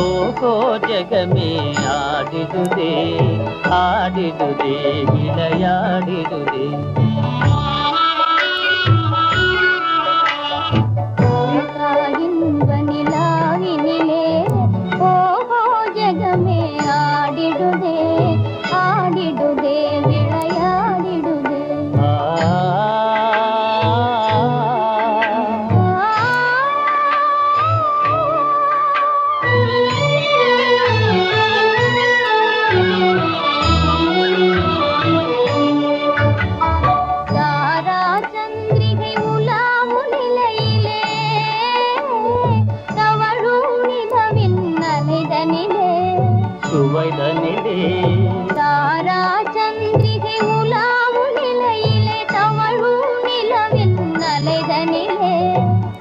ಓಹೋ ಜಗಮೇ ಆಡಿದುದೇ ಆಡಿದುದೇ ವಿಳೆಯಾಡಿದುದೇ ನಿಲಾವಿನಿಲೇ ಓಹೋ ಜಗಮೇ ಆಡಿಡುದೇ ಆಡಿಡುದೇ ವಿಳೆಯಾಡಿಡುದೇ சுவைதனிலே தாரா சந்திரிகை உலாவு நிலையிலே தவழு நிலவின் நலைதனிலே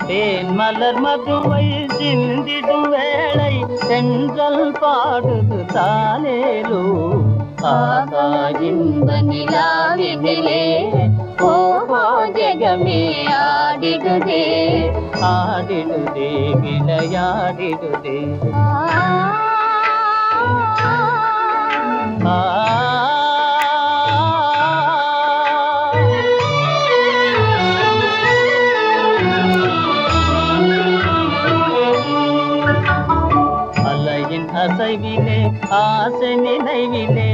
தேன் மலர் மதுவை சிந்திடும் வேளை சென்றல் பாடுது தாலேலோ ஆகா இன்ப நிலாவினிலே ஓஹோ ஜெகமே ஆடிடுதே ஆடிடுதே விளையாடிடுதே அலையின் அசைவிலே ஆசை நினைவிலே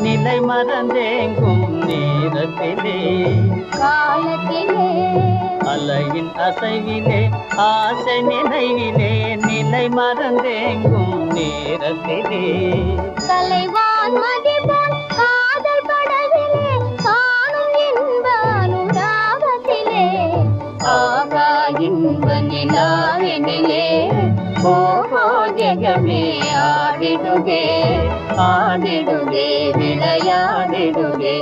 நிலை மறந்தேங்கும் நேரத்திலே காலத்திலே அலையின் அசைவிலே ஆசை நினைவிலே நிலை மறந்தேங்கும் நேரத்திலே கலைவான் மதிவான் காதல் படவிலே காணும் இன்ப அனுராகத்திலே ஆகா இன்ப நிலாவினிலே ஓஹோ ஜெகமே ஆடிடுதே ஆடிடுதே விளையாடிடுதே